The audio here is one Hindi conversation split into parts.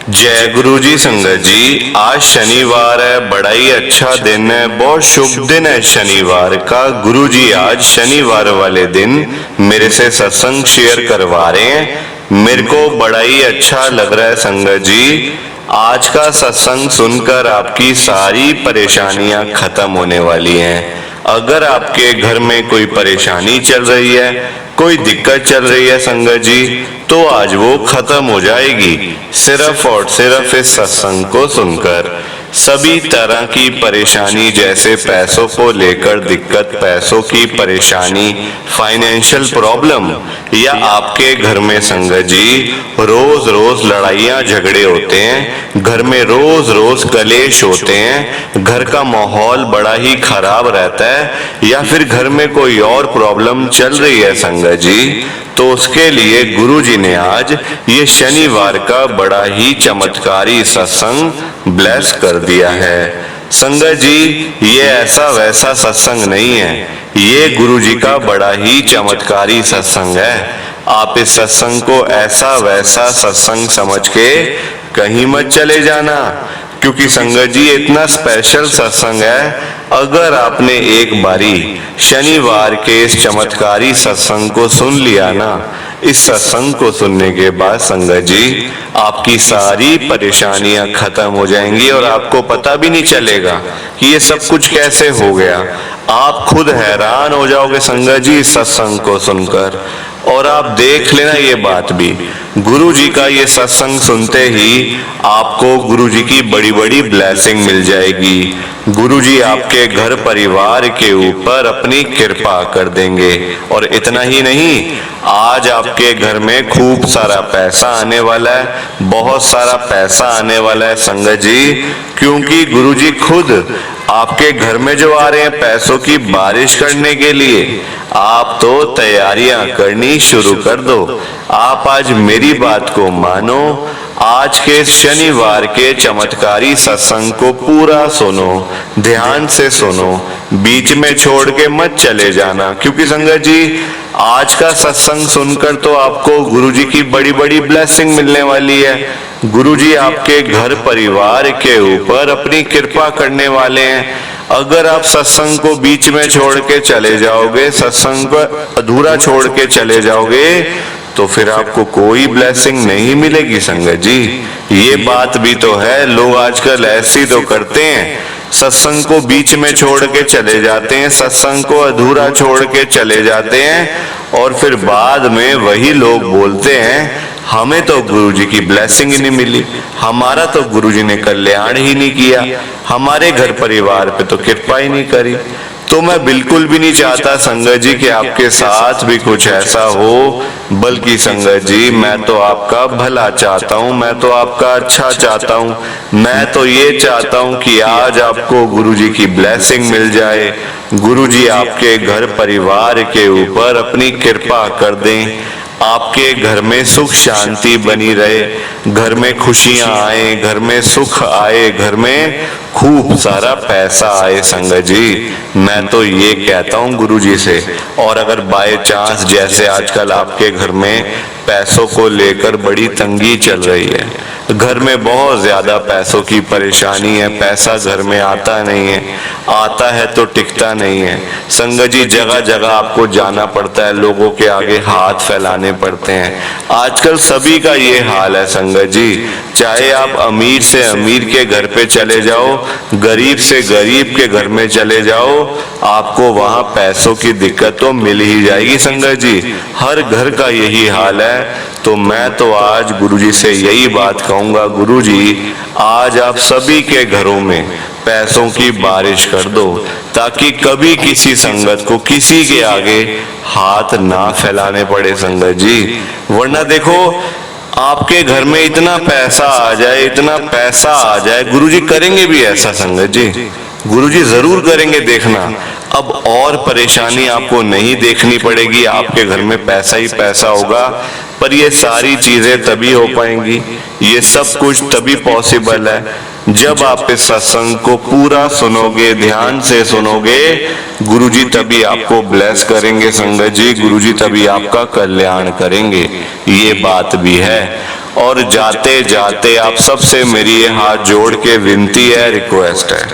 जय गुरु जी। संगत जी, आज शनिवार है, बड़ा ही अच्छा दिन है, बहुत शुभ दिन है शनिवार का। गुरु जी आज शनिवार वाले दिन मेरे से सत्संग शेयर करवा रहे हैं। मेरे को बड़ा ही अच्छा लग रहा है संगत जी। आज का सत्संग सुनकर आपकी सारी परेशानियां खत्म होने वाली हैं। अगर आपके घर में कोई परेशानी चल रही है, कोई दिक्कत चल रही है संगत जी, तो आज वो खत्म हो जाएगी सिर्फ और सिर्फ इस सत्संग को सुनकर। सभी तरह की परेशानी, जैसे पैसों को लेकर दिक्कत, पैसों की परेशानी, फाइनेंशियल प्रॉब्लम, या आपके घर में संगत जी रोज रोज लड़ाइयाँ झगड़े होते हैं, घर में रोज रोज कलेश होते हैं, घर का माहौल बड़ा ही खराब रहता है, या फिर घर में कोई और प्रॉब्लम चल रही है संगत जी, तो उसके लिए गुरु जी ने आज ये शनिवार का बड़ा ही चमत्कारी सत्संग ब्लेस कर दिया है। संगत जी, ये ऐसा वैसा सत्संग नहीं है, ये गुरु जी का बड़ा ही चमत्कारी सत्संग है। आप इस सत्संग को ऐसा वैसा सत्संग समझ के कहीं मत चले जाना, क्योंकि संगत जी इतना स्पेशल सत्संग है। अगर आपने एक बारी शनिवार के इस चमत्कारी सत्संग को सुन लिया ना, इस सत्संग को सुनने के बाद संगत जी आपकी सारी परेशानियां खत्म हो जाएंगी और आपको पता भी नहीं चलेगा कि ये सब कुछ कैसे हो गया। आप खुद हैरान हो जाओगे संगत जी इस सत्संग को सुनकर। और आप देख लेना ये बात भी, गुरु जी का ये सत्संग सुनते ही आपको गुरु जी की बड़ी बड़ी ब्लेसिंग मिल जाएगी। गुरु जी आपके घर परिवार के ऊपर अपनी कृपा कर देंगे। और इतना ही नहीं, आज आपके घर में खूब सारा पैसा आने वाला है, बहुत सारा पैसा आने वाला है संगत जी, क्योंकि गुरु जी खुद आपके घर में जो आ रहे हैं पैसों की बारिश करने के लिए। आप तो तैयारियां करनी शुरू कर दो। आप आज मेरी बात को मानो, आज के शनिवार के चमत्कारी सत्संग को पूरा सुनो, ध्यान से सुनो, बीच में छोड़ के मत चले जाना, क्योंकि संगत जी आज का सत्संग सुनकर तो आपको गुरु जी की बड़ी बड़ी ब्लेसिंग मिलने वाली है। गुरु जी आपके घर परिवार के ऊपर अपनी कृपा करने वाले हैं। अगर आप सत्संग को बीच में छोड़ के चले जाओगे, सत्संग को अधूरा छोड़ के चले जाओगे, तो फिर आपको कोई ब्लेसिंग नहीं मिलेगी संगत जी। ये बात भी तो है, लोग आजकल ऐसी तो करते हैं, सत्संग को बीच में छोड़ के चले जाते हैं, सत्संग को अधूरा छोड़ के चले जाते हैं, और फिर बाद में वही लोग बोलते हैं हमें तो गुरु जी की ब्लेसिंग ही नहीं मिली, हमारा तो गुरु जी ने कल्याण ही नहीं किया, हमारे घर परिवार पे तो कृपा ही नहीं करी। तो मैं बिल्कुल भी नहीं चाहता संगत जी कि आपके साथ भी कुछ ऐसा हो, बल्कि संगत जी मैं तो आपका भला चाहता हूँ, मैं तो आपका अच्छा चाहता हूँ। मैं तो ये चाहता हूँ कि आज आपको गुरु जी की ब्लेसिंग मिल जाए, गुरु जी आपके घर परिवार के ऊपर अपनी कृपा कर दें, आपके घर में सुख शांति बनी रहे, घर में खुशियां आए, घर में सुख आए, घर में खूब सारा पैसा आए संगत जी। मैं तो ये कहता हूँ गुरु जी से। और अगर बाय चांस जैसे आजकल आपके घर में पैसों को लेकर बड़ी तंगी चल रही है, घर में बहुत ज्यादा पैसों की परेशानी है, पैसा घर में आता नहीं है, आता है तो टिकता नहीं है संगत जी, जगह जगह आपको जाना पड़ता है, लोगों के आगे हाथ फैलाने पड़ते हैं। आजकल सभी का ये हाल है संगत जी, चाहे आप अमीर से अमीर के घर पे चले जाओ, गरीब से गरीब के घर में चले जाओ, आपको वहां पैसों की दिक्कत तो मिल ही जाएगी संगत जी। हर घर का यही हाल है। तो मैं तो आज गुरुजी से यही बात कहूंगा, गुरुजी आज आप सभी के घरों में पैसों की बारिश कर दो, ताकि कभी किसी संगत को किसी के आगे हाथ ना फैलाने पड़े संगत जी। वरना देखो आपके घर में इतना पैसा आ जाए, इतना पैसा आ जाए, गुरुजी करेंगे भी ऐसा संगत जी, गुरुजी जरूर करेंगे। देखना अब और परेशानी आपको नहीं देखनी पड़ेगी, आपके घर में पैसा ही पैसा होगा। पर ये सारी चीजें तभी हो पाएंगी, ये सब कुछ तभी पॉसिबल है जब आप इस सत्संग को पूरा सुनोगे, ध्यान से सुनोगे। गुरुजी तभी आपको ब्लेस करेंगे संगत जी, गुरुजी तभी आपका कल्याण करेंगे, ये बात भी है। और जाते जाते आप सबसे मेरी ये हाथ जोड़ के विनती है, रिक्वेस्ट है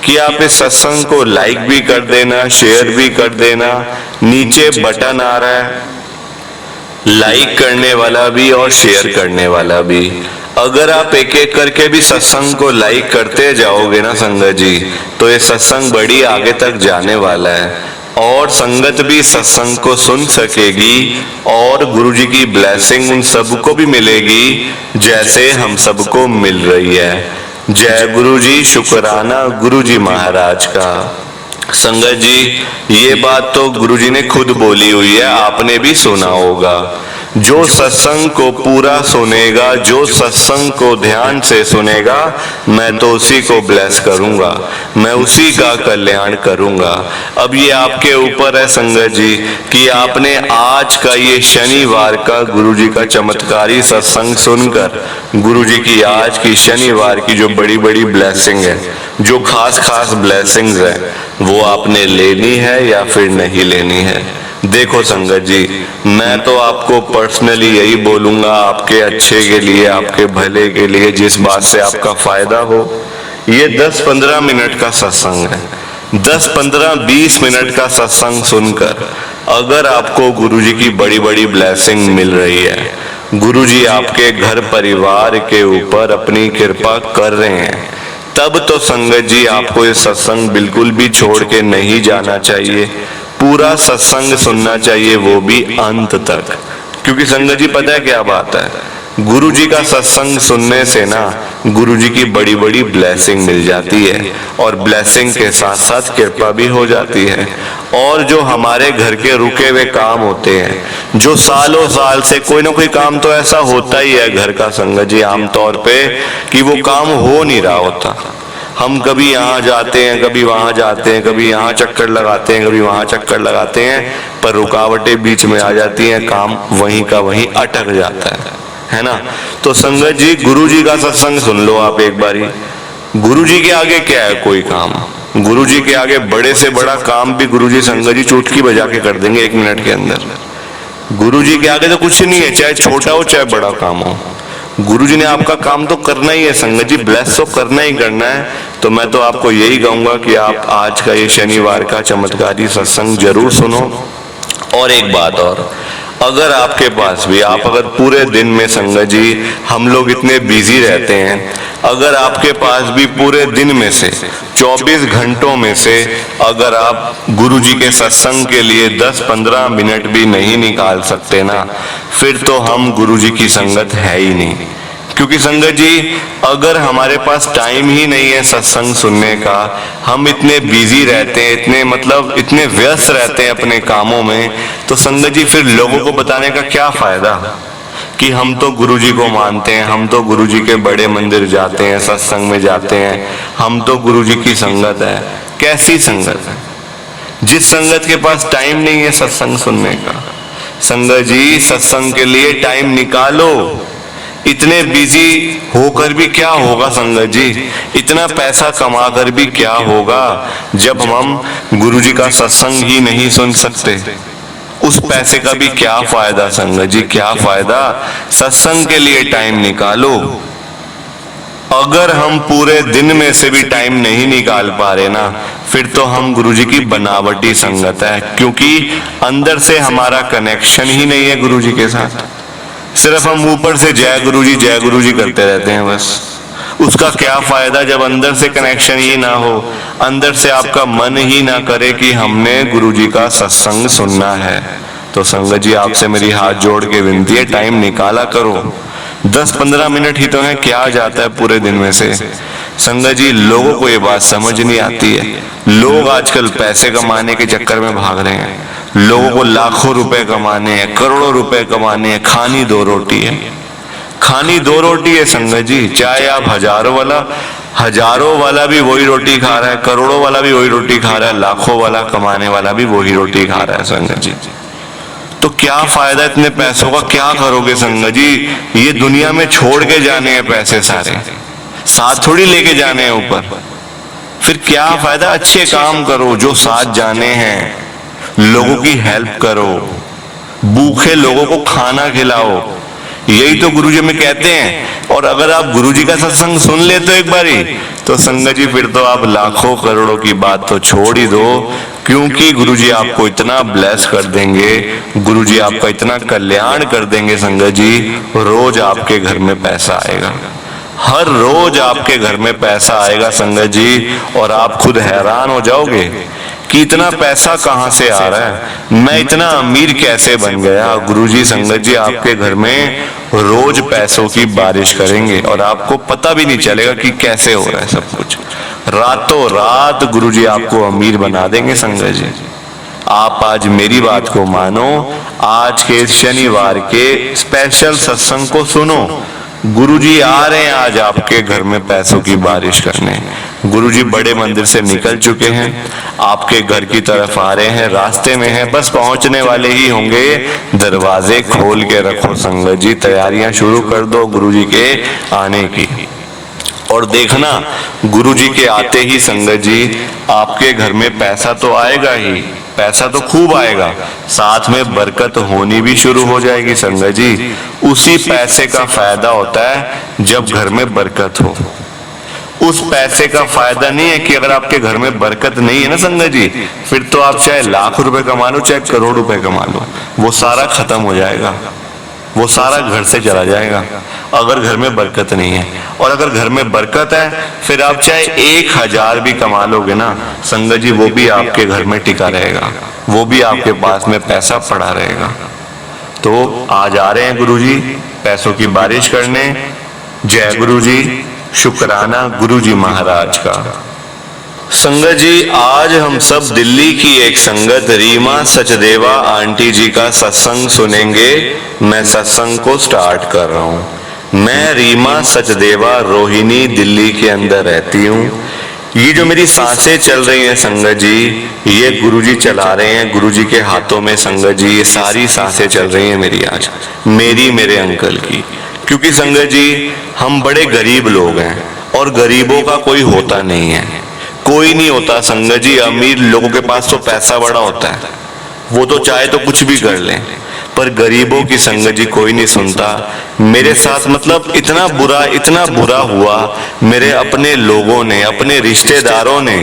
कि आप इस सत्संग को लाइक भी कर देना, शेयर भी कर देना। नीचे बटन आ रहा है, लाइक करने वाला भी और शेयर करने वाला भी। अगर आप एक एक करके भी सत्संग को लाइक करते जाओगे ना संगत जी, तो ये सत्संग बड़ी आगे तक जाने वाला है और संगत भी सत्संग को सुन सकेगी और गुरु जी की ब्लेसिंग उन सबको भी मिलेगी जैसे हम सबको मिल रही है। जय गुरु जी, शुक्राना गुरु जी महाराज का। संगत जी, ये बात तो गुरु जी ने खुद बोली हुई है, आपने भी सुना होगा। जो सत्संग को पूरा सुनेगा, जो सत्संग को ध्यान से सुनेगा, मैं तो उसी को ब्लेस करूंगा, मैं उसी का कल्याण करूंगा। अब ये आपके ऊपर है संगत जी कि आपने आज का ये शनिवार का गुरु जी का चमत्कारी सत्संग सुनकर गुरु जी की आज की शनिवार की जो बड़ी बड़ी ब्लेसिंग है, जो खास खास ब्लेसिंग्स है, वो आपने लेनी है या फिर नहीं लेनी है। देखो संगत जी, मैं तो आपको पर्सनली यही बोलूंगा, आपके अच्छे के लिए, आपके भले के लिए, जिस बात से आपका फायदा हो। ये 10-15 मिनट का सत्संग है, 10-15-20 मिनट का सत्संग सुनकर अगर आपको गुरुजी की बड़ी बड़ी ब्लेसिंग मिल रही है, गुरुजी आपके घर परिवार के ऊपर अपनी कृपा कर रहे हैं, तब तो संगत जी आपको ये सत्संग बिल्कुल भी छोड़ के नहीं जाना चाहिए। पूरा सत्संग सुनना चाहिए, वो भी अंत तक। क्योंकि संगत जी पता है क्या बात है, गुरु जी का सत्संग सुनने से ना गुरु जी की बड़ी बड़ी ब्लेसिंग मिल जाती है और ब्लेसिंग के साथ साथ कृपा भी हो जाती है। और जो हमारे घर के रुके हुए काम होते हैं, जो सालों साल से कोई ना कोई काम तो ऐसा होता ही है घर का संगत जी आमतौर पे कि वो काम हो नहीं रहा होता। हम कभी यहाँ जाते हैं, कभी वहां जाते हैं, कभी यहाँ चक्कर लगाते हैं, कभी वहां चक्कर लगाते हैं, पर रुकावटें बीच में आ जाती हैं, काम वहीं का वहीं अटक जाता है ना। तो संगत जी, गुरु जी का सत्संग सुन लो आप एक बारी। गुरु जी के आगे क्या है कोई काम? गुरु जी के आगे बड़े से बड़ा काम भी गुरु जी संगत जी चुटकी बजा के कर देंगे 1 मिनट के अंदर। गुरु जी के आगे तो कुछ नहीं है, चाहे छोटा हो चाहे बड़ा काम हो। गुरु जी ने आपका काम तो करना ही है संगत जी, ब्लेस तो करना ही करना है। तो मैं तो आपको यही कहूंगा कि आप आज का ये शनिवार का चमत्कारी सत्संग जरूर सुनो। और एक बात और, अगर आपके पास भी, आप अगर पूरे दिन में संगत जी, हम लोग इतने बिजी रहते हैं, अगर आपके पास भी पूरे दिन में से 24 घंटों में से अगर आप गुरु जी के सत्संग के लिए 10-15 मिनट भी नहीं निकाल सकते ना, फिर तो हम गुरु जी की संगत है ही नहीं। क्योंकि संगत जी, अगर हमारे पास टाइम ही नहीं है सत्संग सुनने का, हम इतने बिजी रहते हैं, इतने व्यस्त रहते हैं अपने कामों में, तो संगत जी फिर लोगों को बताने का क्या फायदा कि हम तो गुरु जी को मानते हैं, हम तो गुरु जी के बड़े मंदिर जाते हैं, सत्संग में जाते हैं, हम तो गुरु जी की संगत है। कैसी संगत है? जिस संगत के पास टाइम नहीं है सत्संग सुनने का। संगत जी, सत्संग के लिए टाइम निकालो। इतने बिजी होकर भी क्या होगा संगत जी, इतना पैसा कमा कर भी क्या होगा जब हम गुरु जी का सत्संग ही नहीं सुन सकते? उस पैसे का भी क्या फायदा संगत जी, क्या फायदा? सत्संग के लिए टाइम निकालो। अगर हम पूरे दिन में से भी टाइम नहीं निकाल पा रहे ना, फिर तो हम गुरु जी की बनावटी संगत है, क्योंकि अंदर से हमारा कनेक्शन ही नहीं है गुरु जी के साथ। सिर्फ हम ऊपर से जय गुरु जी करते रहते हैं बस। उसका क्या फायदा जब अंदर से कनेक्शन ही ना हो, अंदर से आपका मन ही ना करे कि हमने गुरु जी का सत्संग सुनना है। तो संगत जी, आपसे मेरी हाथ जोड़ के विनती है, टाइम निकाला करो। 10-15 मिनट ही तो है, क्या जाता है पूरे दिन में से। संगत जी, लोगों को ये बात समझ नहीं आती है। लोग आजकल पैसे कमाने के चक्कर में भाग रहे हैं, लोगों को लाखों रुपए कमाने हैं, करोड़ों रुपए कमाने हैं, खानी 2 रोटी है। खानी 2 रोटी है संगत जी, चाहे आप हजारों वाला भी वही रोटी खा रहा है, करोड़ों वाला भी वही रोटी खा रहा है, लाखों वाला कमाने वाला भी वही रोटी खा रहा है संगत जी। तो क्या फायदा इतने पैसों का? क्या करोगे संगत जी? ये दुनिया में छोड़ के जाने हैं पैसे सारे, साथ थोड़ी लेके जाने हैं ऊपर। फिर क्या फायदा? अच्छे काम करो, जो साथ जाने हैं, लोगों की हेल्प करो, भूखे लोगों को खाना खिलाओ। यही तो गुरुजी में कहते हैं। और अगर आप गुरुजी का सत्संग सुन लेते हो एक बारी, तो संगत जी फिर तो आप लाखों करोड़ों की बात तो छोड़ ही दो, क्योंकि गुरुजी आपको इतना ब्लेस कर देंगे, गुरुजी आपका इतना कल्याण कर देंगे संगत जी, रोज आपके घर में पैसा आएगा, हर रोज आपके घर में पैसा आएगा संगत जी। और आप खुद हैरान हो जाओगे कि इतना पैसा कहां से आ रहा है, मैं इतना अमीर कैसे बन गया। गुरुजी संगत जी आपके घर में रोज पैसों की बारिश करेंगे और आपको पता भी नहीं चलेगा कि कैसे हो रहा है सब कुछ। रातों रात गुरुजी आपको अमीर बना देंगे संगत जी। आप आज मेरी बात को मानो, आज के शनिवार के स्पेशल सत्संग को सुनो। गुरुजी आ रहे हैं आज आपके घर में पैसों की बारिश करने। गुरुजी बड़े मंदिर से निकल चुके हैं, आपके घर की तरफ आ रहे हैं, रास्ते में हैं, बस पहुंचने वाले ही होंगे। दरवाजे खोल के रखो संगत जी, तैयारियां शुरू कर दो गुरुजी के आने की। और देखना गुरुजी के आते ही संगत जी आपके घर में पैसा तो आएगा ही, पैसा तो खूब आएगा, साथ में बरकत होनी भी शुरू हो जाएगी संगत जी। उसी पैसे का फायदा होता है जब घर में बरकत हो। उस पैसे का फायदा नहीं है कि अगर आपके घर में बरकत नहीं है ना संगत जी, फिर तो आप चाहे लाख रुपए कमा लो चाहे करोड़ रुपए कमा लो, वो सारा खत्म हो जाएगा, वो सारा घर से चला जाएगा अगर घर में बरकत नहीं है। और अगर घर में बरकत है, फिर आप चाहे 1000 भी कमा लोगे ना संगत जी, वो भी आपके घर में टिका रहेगा, वो भी आपके पास में पैसा पड़ा रहेगा। तो आज आ रहे हैं गुरुजी पैसों की बारिश करने। जय गुरुजी, शुक्राना गुरुजी महाराज का। संगत जी आज हम सब दिल्ली की एक संगत रीमा सचदेवा आंटी जी का सत्संग सुनेंगे। मैं सत्संग को स्टार्ट कर रहा हूँ। मैं रीमा सचदेवा रोहिणी दिल्ली के अंदर रहती हूँ। ये जो मेरी सांसें चल रही हैं संगत जी, ये गुरुजी चला रहे हैं, गुरुजी के हाथों में संगत जी ये सारी सांसें चल रही हैं मेरी आज, मेरी मेरे अंकल की। क्योंकि संगत जी हम बड़े गरीब लोग हैं और गरीबों का कोई होता नहीं है, कोई नहीं होता संगत जी। अमीर लोगों के पास तो पैसा बड़ा होता है, वो तो चाहे तो कुछ भी कर लें, पर गरीबों की संगत जी कोई नहीं सुनता। मेरे साथ मतलब इतना बुरा हुआ, मेरे अपने लोगों ने, अपने रिश्तेदारों ने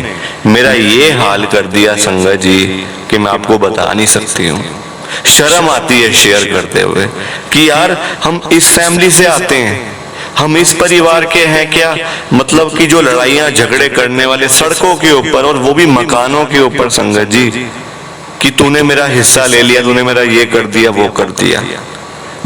मेरा ये हाल कर दिया संगत जी कि मैं आपको बता नहीं सकती हूँ। शर्म आती है शेयर करते हुए कि यार हम इस फैमिली से आते हैं, हम इस परिवार के हैं क्या, मतलब कि जो लड़ाइयां झगड़े करने वाले सड़कों के ऊपर, और वो भी मकानों के ऊपर संगत जी, कि तूने मेरा हिस्सा ले लिया, तूने मेरा ये कर दिया वो कर दिया।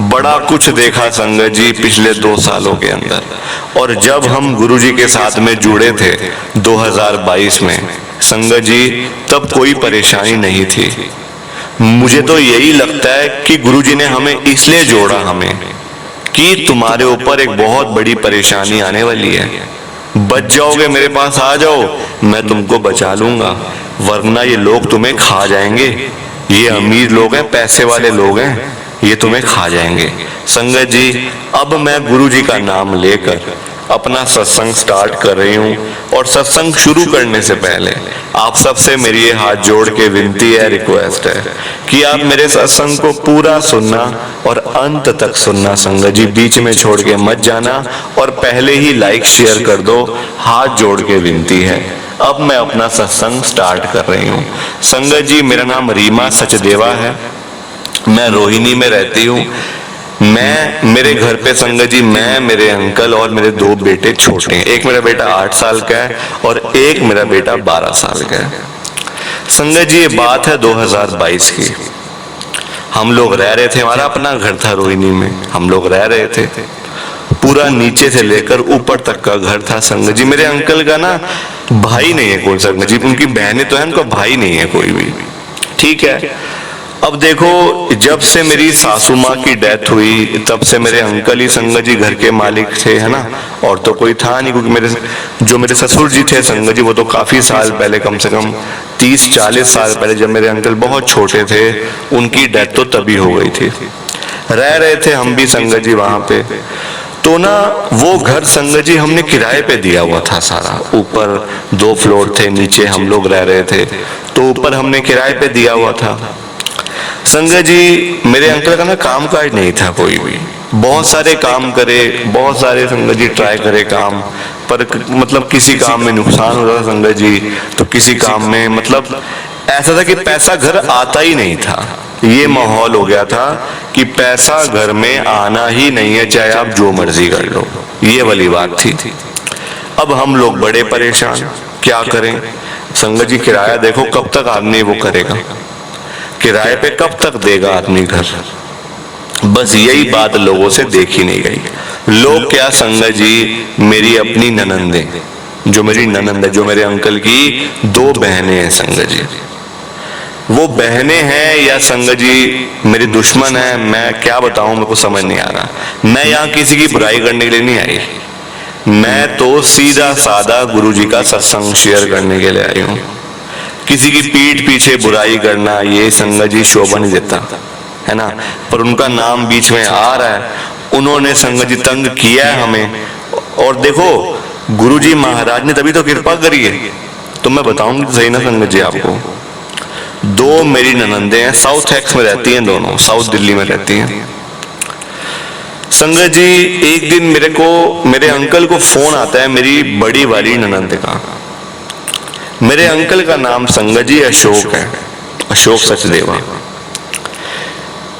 बड़ा कुछ देखा संगत जी पिछले 2 सालों के अंदर। और जब हम गुरुजी के साथ में जुड़े थे 2022 में संगत जी, तब कोई परेशानी नहीं थी। मुझे तो यही लगता है कि गुरुजी ने हमें इसलिए जोड़ा हमें कि तुम्हारे ऊपर एक बहुत बड़ी परेशानी आने वाली है, बच जाओगे, मेरे पास आ जाओ, मैं तुमको बचा लूंगा, वरना ये लोग तुम्हें खा जाएंगे। ये अमीर लोग हैं, पैसे वाले लोग हैं, ये तुम्हें खा जाएंगे। संगत जी अब मैं गुरुजी का नाम लेकर अपना सत्संग स्टार्ट कर रही हूँ। और सत्संग शुरू करने से पहले आप सबसे मेरी ये हाथ जोड़ के विनती है, रिक्वेस्ट है कि आप मेरे सत्संग को पूरा सुनना और अंत तक सुनना संगत जी, बीच में छोड़ के मत जाना। और पहले ही लाइक शेयर कर दो, हाथ जोड़ के विनती है। अब मैं अपना सत्संग स्टार्ट कर रही हूँ। संगत जी मेरा नाम रीमा सचदेवा है, मैं रोहिणी में रहती हूँ। मेरे घर पे संगत जी मैं, मेरे अंकल और मेरे 2 बेटे छोटे हैं। एक मेरा बेटा 8 साल का है और एक मेरा बेटा 12 साल का है। संगत जी ये बात है 2022 की। हम लोग रह रहे थे, हमारा अपना घर था रोहिणी में, हम लोग रह रहे थे। पूरा नीचे से लेकर ऊपर तक का घर था संगत जी। मेरे अंकल का ना भाई नहीं है कोई संगत जी, उनकी बहनें तो है, उनका भाई नहीं है कोई भी, ठीक है। अब देखो जब से मेरी सासू माँ की डेथ हुई तब से मेरे अंकल ही संगत जी घर के मालिक थे, है ना, और तो कोई था नहीं। क्योंकि मेरे ससुर जी थे संगत जी, वो तो काफी साल पहले, कम से कम 30-40 साल पहले, जब मेरे अंकल बहुत छोटे थे, उनकी डेथ तो तभी हो गई थी। रह रहे थे हम भी संगत जी वहां पे। तो ना वो घर संगत जी हमने किराए पे दिया हुआ था सारा। ऊपर 2 फ्लोर थे, नीचे हम लोग रह रहे थे, तो ऊपर हमने किराए पे दिया हुआ था। संगत जी मेरे अंकल का ना काम काज नहीं था कोई भी, बहुत सारे काम करे, बहुत सारे संगत जी ट्राई करे काम, पर मतलब किसी काम में नुकसान हो रहा था संगत जी, तो किसी काम में मतलब ऐसा था कि पैसा घर आता ही नहीं था। ये माहौल हो गया था कि पैसा घर में आना ही नहीं है, चाहे आप जो मर्जी कर लो, ये वाली बात थी। अब हम लोग बड़े परेशान, क्या करें संगत जी। किराया देखो कब तक आदमी वो करेगा, किराए पे कब तक देगा आदमी घर। बस यही बात लोगों से देखी नहीं गई। लोग क्या संगत जी, मेरी अपनी ननंदे, जो मेरी ननंद है, जो मेरे अंकल की 2 बहनें हैं संगत जी, वो बहनें हैं या संगत जी मेरी दुश्मन है, मैं क्या बताऊं, मेरे को समझ नहीं आ रहा। मैं यहाँ किसी की बुराई करने के लिए नहीं आई, मैं तो सीधा साधा गुरुजी का सत्संग शेयर करने के लिए आई हूँ। किसी की पीठ पीछे बुराई करना ये संगत जी शोभा नहीं देता, है ना। पर उनका नाम बीच में आ रहा है, उन्होंने संगत जी तंग किया है हमें। और देखो गुरुजी महाराज ने तभी तो कृपा करी है। तो मैं बताऊंगी सही ना संगत जी आपको, 2 मेरी ननंदे हैं, साउथ एक्स में रहती हैं, दोनों साउथ दिल्ली में रहती हैं संगत जी। एक दिन मेरे अंकल को फोन आता है मेरी बड़ी वाली ननंद का। मेरे अंकल का नाम संगत जी अशोक है, अशोक सचदेवा।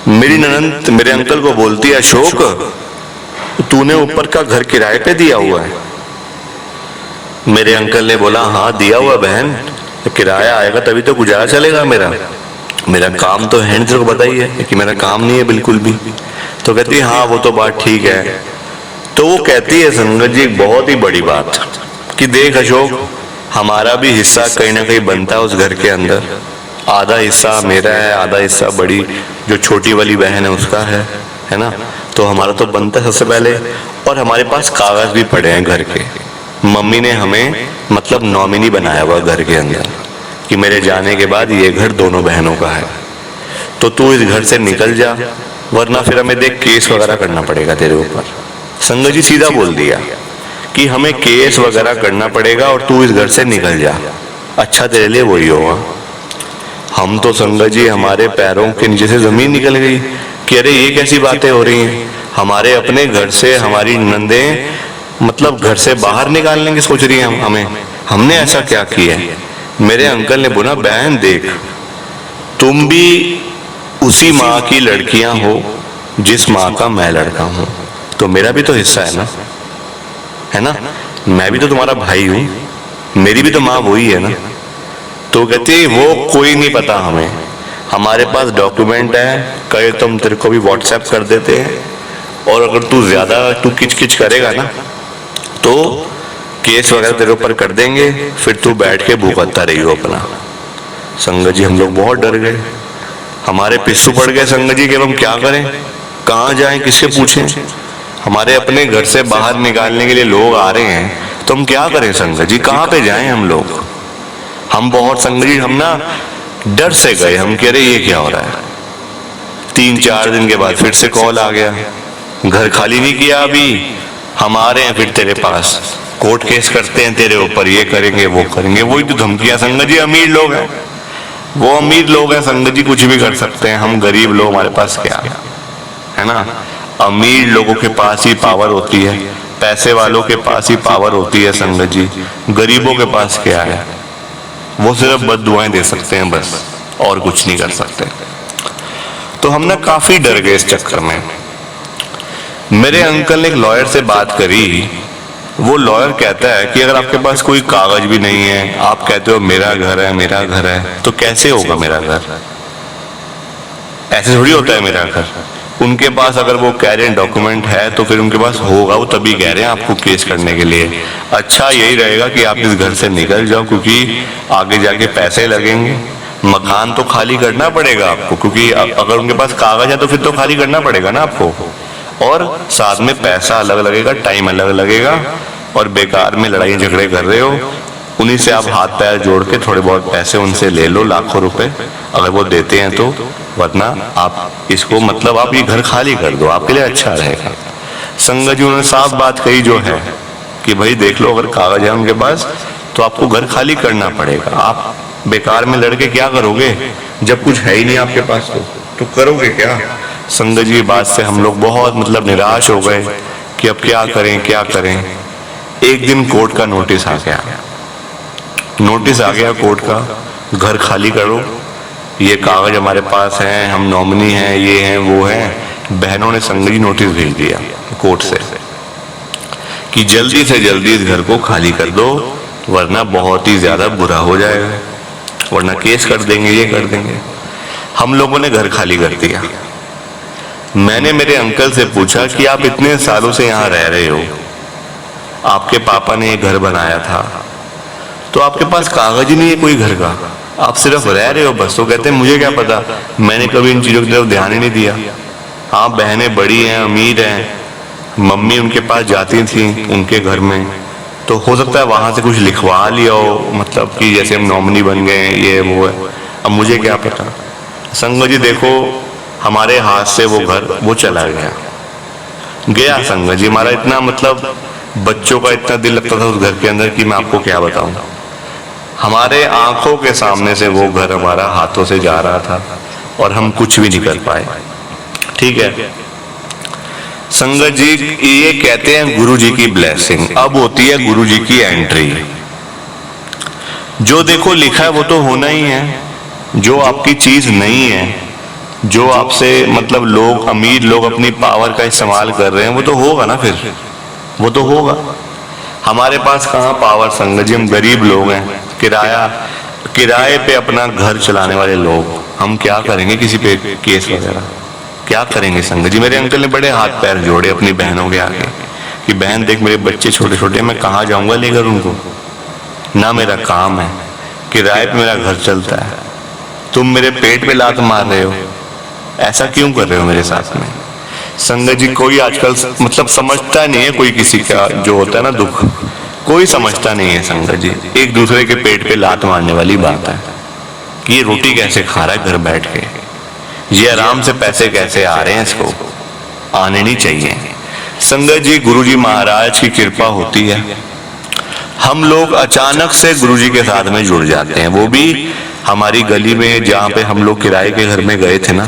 मेरी ननंद मेरे अंकल को बोलती है, अशोक तूने ऊपर का घर किराए पे दिया हुआ है। मेरे अंकल ने बोला, हाँ दिया हुआ बहन, किराया आएगा तभी तो गुजारा चलेगा मेरा काम तो है, तेरे को पता ही है कि मेरा काम नहीं है बिल्कुल भी। तो कहती है, हाँ वो तो बात ठीक है। तो वो कहती है संगत जी एक बहुत ही बड़ी बात कि देख अशोक, हमारा भी हिस्सा कहीं ना कहीं बनता है उस घर के अंदर। आधा हिस्सा मेरा है, आधा हिस्सा बड़ी जो छोटी वाली बहन है उसका है ना। तो हमारा तो बनता है सबसे पहले। और हमारे पास कागज भी पड़े हैं घर के, मम्मी ने हमें मतलब नॉमिनी बनाया हुआ घर के अंदर कि मेरे जाने के बाद ये घर दोनों बहनों का है, तो तू इस घर से निकल जा, वरना फिर हमें देख केस वगैरह करना पड़ेगा तेरे ऊपर। संगत जी सीधा बोल दिया कि हमें केस वगैरह करना पड़ेगा और तू इस घर से निकल जा, अच्छा तेरे लिए वही होगा। हम तो संगत जी हमारे पैरों के नीचे से जमीन निकल गई कि अरे ये कैसी बातें हो रही हैं। हमारे अपने घर से हमारी नंदें मतलब घर से बाहर निकालने की सोच रही हैं हमें, हमने ऐसा क्या किया है। मेरे अंकल ने बोला, बहन देख, तुम भी उसी माँ की लड़कियां हो जिस माँ का मैं लड़का हूं, तो मेरा भी तो हिस्सा है ना, मैं भी तो तुम्हारा भाई हूं, मेरी भी तो माँ वही है ना। तो कहती वो कोई नहीं पता हमें, हमारे पास डॉक्यूमेंट है, कहे तो हम तेरे को भी व्हाट्सएप कर देते हैं, और अगर तू ज्यादा किच किच करेगा ना तो केस वगैरह तेरे ऊपर कर देंगे, फिर तू बैठ के भुगतता रही हो अपना। संगत जी हम लोग बहुत डर गए, हमारे पिस्सू पड़ गए संगत जी कि हम क्या करें, कहाँ जाएं, किससे पूछें। हमारे अपने घर से बाहर निकालने के लिए लोग आ रहे हैं, तो हम क्या करें संगत जी, कहाँ पे जाएं हम लोग। हम बहुत संगत जी हम ना डर से गए, हम कह रहे ये क्या हो रहा है। 3-4 दिन के बाद फिर से कॉल आ गया, घर खाली नहीं किया अभी, हम आ रहे हैं फिर तेरे पास, कोर्ट केस करते हैं तेरे ऊपर, ये करेंगे वो करेंगे। वही तो धमकियां संगत जी, अमीर लोग हैं वो, अमीर लोग हैं संगत जी, कुछ भी कर सकते हैं। हम गरीब लोग, हमारे पास क्या है ना। अमीर लोगों के पास ही पावर होती है, पैसे वालों के पास ही पावर होती है संगत जी, गरीबों के पास क्या है, वो सिर्फ बद्दुआएं दे सकते हैं बस, और कुछ नहीं कर सकते। तो हम ना काफी डर गए इस चक्कर में। मेरे अंकल ने एक लॉयर से बात करी, वो लॉयर कहता है कि अगर आपके पास कोई कागज भी नहीं है, आप कहते हो मेरा घर है मेरा घर है, तो कैसे होगा मेरा घर, ऐसे थोड़ी होता है मेरा घर। उनके पास अगर वो कह रहे हैं डॉक्यूमेंट है तो फिर उनके पास होगा, वो तभी कह रहे हैं आपको केस करने के लिए। अच्छा यही रहेगा कि आप इस घर से निकल जाओ, क्योंकि आगे जाके पैसे लगेंगे, मकान तो खाली करना पड़ेगा आपको, क्योंकि अगर उनके पास कागज है तो फिर तो खाली करना पड़ेगा ना आपको, और साथ में पैसा अलग लगेगा, टाइम अलग लगेगा, और बेकार में लड़ाई झगड़े कर रहे हो। उन्हीं से आप हाथ पैर जोड़ के थोड़े बहुत पैसे उनसे ले लो, लाखों रुपए, अगर वो देते हैं तो, वरना आप इसको मतलब आप ये घर खाली कर दो, आपके लिए अच्छा रहेगा। संगत जी उन्होंने साफ बात कही जो है कि भाई देख लो, अगर कागज है उनके पास तो आपको घर खाली करना पड़ेगा। आप बेकार में लड़के क्या करोगे, जब कुछ है ही नहीं आपके पास तो करोगे क्या। संगत जी बात से हम लोग बहुत मतलब निराश हो गए कि अब क्या करें क्या करें। एक दिन कोर्ट का नोटिस आ गया, कोर्ट का, घर खाली करो, ये कागज हमारे पास हैं, हम नॉमिनी हैं, ये हैं वो हैं। बहनों ने संगत जी नोटिस भेज दिया कोर्ट से कि जल्दी से जल्दी इस घर को खाली कर दो, वरना बहुत ही ज्यादा बुरा हो जाएगा, वरना केस कर देंगे, ये कर देंगे। हम लोगों ने घर खाली कर दिया। मैंने मेरे अंकल से पूछा कि आप इतने सालों से यहाँ रह रहे हो, आपके पापा ने ये घर बनाया था, तो आपके पास कागज ही नहीं है कोई घर का, आप सिर्फ रह रहे हो बस। तो कहते हैं मुझे क्या पता, मैंने कभी इन चीजों की तरफ ध्यान ही नहीं दिया। हाँ, बहनें बड़ी हैं, अमीर हैं, मम्मी उनके पास जाती थी उनके घर में, तो हो सकता है वहां से कुछ लिखवा लिया हो, मतलब कि जैसे हम नॉमिनी बन गए ये वो है। अब मुझे क्या पता। संगत जी देखो, हमारे हाथ से वो घर वो चला गया संगत जी। हमारा इतना मतलब बच्चों का इतना दिल लगता था उस घर के अंदर कि मैं आपको क्या बताऊं। हमारे आंखों के सामने से वो घर हमारा हाथों से जा रहा था और हम कुछ भी नहीं कर पाए। ठीक है संगत जी, ये कहते हैं गुरु जी की ब्लेसिंग। अब होती है गुरु जी की एंट्री। जो देखो लिखा है वो तो होना ही है। जो आपकी चीज नहीं है, जो आपसे मतलब लोग, अमीर लोग अपनी पावर का इस्तेमाल कर रहे हैं, वो तो होगा ना, फिर वो तो होगा। हमारे पास कहाँ पावर संगत जी, हम गरीब लोग हैं, किराए पे अपना घर चलाने वाले लोग, हम क्या करेंगे किसी पे केस वगैरह, क्या करेंगे संगत जी। मेरे अंकल ने बड़े हाथ पैर जोड़े अपनी बहनों के आगे कि बहन देख, मेरे बच्चे छोटे छोटे, मैं कहाँ जाऊंगा लेकर उनको, ना मेरा काम है, किराए पे मेरा घर चलता है, तुम मेरे पेट पे लात मार रहे हो, ऐसा क्यों कर रहे हो मेरे साथ में। संगत जी कोई आजकल मतलब समझता नहीं है, कोई किसी का जो होता है ना दुख, कोई समझता नहीं है संगत जी। एक दूसरे के पेट पे लात मारने वाली बात है कि ये रोटी कैसे खा रहा है घर बैठ के, ये आराम से पैसे कैसे आ रहे हैं, इसको आने नहीं चाहिए। संगत जी गुरु जी महाराज की कृपा होती है, हम लोग अचानक से गुरु जी के साथ में जुड़ जाते हैं। वो भी हमारी गली में, जहाँ पे हम लोग किराए के घर में गए थे ना,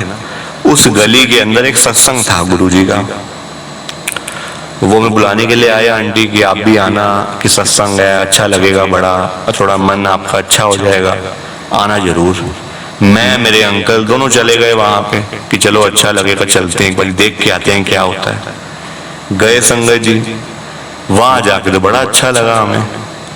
उस गली के अंदर एक सत्संग था गुरु जी का। वो मैं बुलाने के लिए आया आंटी कि आप भी आना, कि सत्संग है, अच्छा लगेगा, बड़ा थोड़ा मन आपका अच्छा हो जाएगा, आना जरूर। मैं मेरे अंकल दोनों चले गए वहां पे कि चलो अच्छा लगेगा, चलते हैं एक बार देख के आते हैं क्या होता है। गए संगत जी, वहां जाके तो बड़ा अच्छा लगा, हमें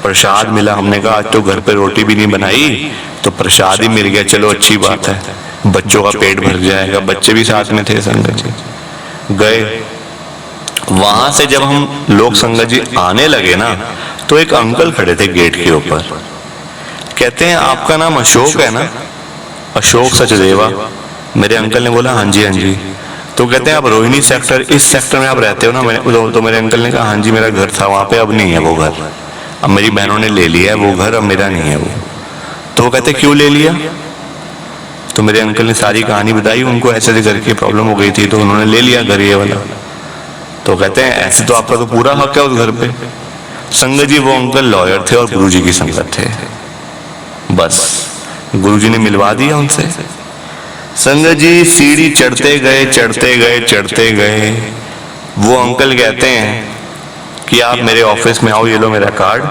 प्रसाद मिला। हमने कहा आज तो घर पे रोटी भी नहीं बनाई, तो प्रसाद ही मिल गया, चलो अच्छी बात है, बच्चों का पेट भर जाएगा। बच्चे भी साथ में थे संगत जी। गए वहां से जब हम लोग संगत जी आने लगे ना, तो एक अंकल खड़े थे गेट के ऊपर, कहते हैं आपका नाम अशोक है ना, अशोक सचदेवा। मेरे अंकल ने बोला हाँ जी हाँ जी। तो कहते हैं आप रोहिणी सेक्टर, इस सेक्टर में आप रहते हो ना। तो मेरे अंकल ने कहा हाँ जी, मेरा घर था वहां पे, अब नहीं है वो घर, अब मेरी बहनों ने ले लिया है वो घर, अब मेरा नहीं है वो। तो वो कहते क्यों ले लिया। तो मेरे अंकल ने सारी कहानी बताई, उनको ऐसे ऐसे करके प्रॉब्लम हो गई थी, तो उन्होंने ले लिया घर ये वाला। तो कहते हैं ऐसे तो आपका तो पूरा हक है उस घर पे। संगत जी वो अंकल लॉयर थे और गुरुजी की संगत थे, बस गुरुजी ने मिलवा दिया उनसे। संगत जी सीढ़ी चढ़ते गए चढ़ते गए चढ़ते गए, वो अंकल कहते हैं कि आप मेरे ऑफिस में आओ, ये लो मेरा कार्ड,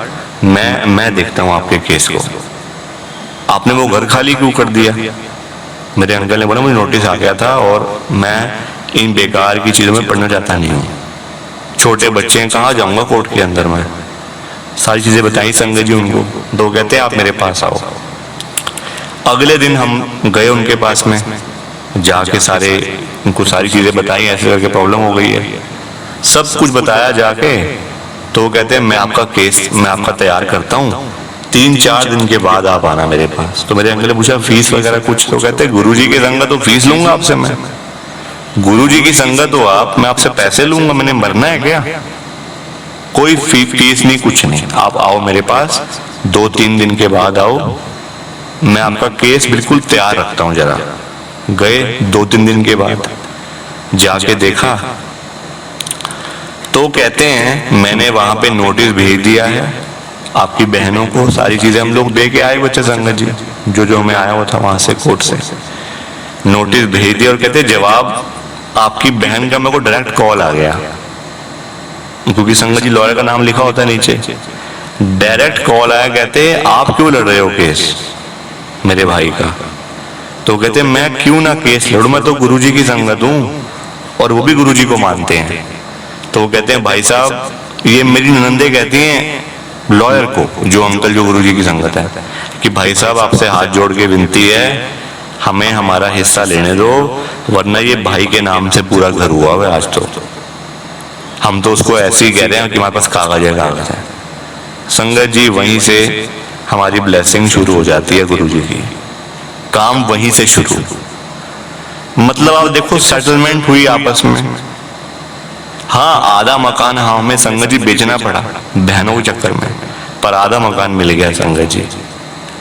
मैं देखता हूँ आपके केस को, आपने वो घर खाली क्यों कर दिया। मेरे अंकल ने बोला मुझे नोटिस आ गया था और मैं इन बेकार की चीजों में पढ़ना चाहता नहीं हूँ, छोटे बच्चे हैं, कहाँ जाऊंगा कोर्ट के अंदर में। सारी चीजें बताई संगत जी उनको। तो कहते हैं आप मेरे पास आओ। अगले दिन हम गए उनके पास में, जाके सारे उनको सारी चीजें बताई, ऐसे करके प्रॉब्लम हो गई है, सब कुछ बताया जाके। तो कहते हैं मैं आपका केस मैं आपका तैयार करता हूँ, 3-4 दिन के बाद आप आना मेरे पास। तो मेरे अंकल ने पूछा फीस वगैरह कुछ। तो कहते हैं गुरुजी की संगत तो फीस लूंगा आपसे मैं, गुरुजी की संगत हो आप, मैं आपसे पैसे लूंगा, मैंने मरना है क्या। कोई फीस नहीं, कुछ नहीं, आप आओ मेरे पास, 2-3 दिन के बाद आओ, मैं आपका केस बिल्कुल तैयार रखता हूँ। जरा गए 2-3 दिन के बाद, जाके देखा तो कहते हैं मैंने वहां पे नोटिस भेज दिया है आपकी बहनों को, सारी चीजें हम लोग दे के आए बच्चे संगत जी, जो जो हमें आया हुआ था वहां से कोर्ट से, नोटिस भेज दिया। और कहते जवाब आपकी बहन का मेरे को डायरेक्ट कॉल आ गया, क्योंकि संगत जी लॉयर का नाम लिखा होता है नीचे। डायरेक्ट कॉल आया, कहते आप क्यों लड़ रहे हो केस मेरे भाई का? तो कहते मैं क्यों ना केस लड़ूं, मैं तो गुरुजी की संगत हूं और वो भी गुरुजी को मानते हैं। तो वो कहते हैं भाई साहब, ये मेरी ननंदे कहती हैं लॉयर को, जो अंकल जो गुरुजी की संगत है, कि भाई साहब आपसे हाथ जोड़ के विनती है, हमें हमारा हिस्सा लेने दो, वरना ये भाई के नाम से पूरा घर हुआ है आज। तो हम तो उसको ऐसे ही कह रहे हैं कि हमारे पास कागज है, कागज है। संगत जी वहीं से हमारी ब्लेसिंग शुरू हो जाती है, गुरुजी की काम वहीं से शुरू। मतलब आप देखो सेटलमेंट हुई आपस में। हाँ, आधा मकान हमें संगत जी बेचना पड़ा बहनों के चक्कर में, पर आधा मकान मिल गया संगत जी।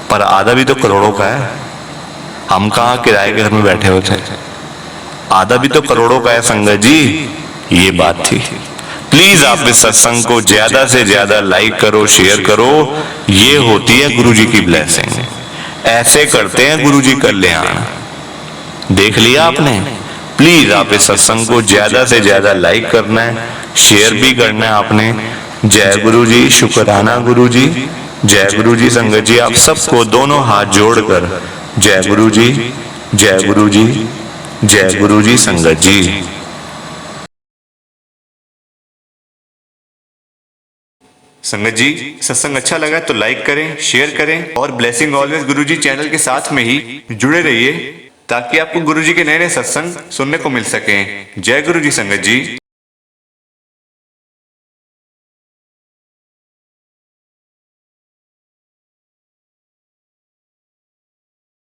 पर आधा भी तो करोड़ों का है, हम कहाँ किराए के घर में बैठे हुए थे, आधा भी तो करोड़ों का है संगत जी। ये बात थी। प्लीज आप इस सत्संग को ज्यादा से ज्यादा लाइक करो, शेयर करो। ये होती है गुरुजी की ब्लेसिंग। ऐसे करते हैं गुरुजी कल्याण। देख लिया आपने? प्लीज आप इस सत्संग को ज्यादा से ज्यादा लाइक करना है, शेयर भी करना है आपने। जय गुरु जी, शुक्राना गुरु जी, जय गुरु जी। संगत जी आप सबको दोनों हाथ जोड़कर जय गुरु जी, जय गुरु जी, जय गुरु जी। संगत जी संगत जी सत्संग अच्छा लगा तो लाइक करें, शेयर करें और ब्लेसिंग ऑलवेज गुरुजी चैनल के साथ में ही जुड़े रहिए, ताकि आपको गुरुजी के नए नए सत्संग सुनने को मिल सके। जय गुरु जी संगत जी।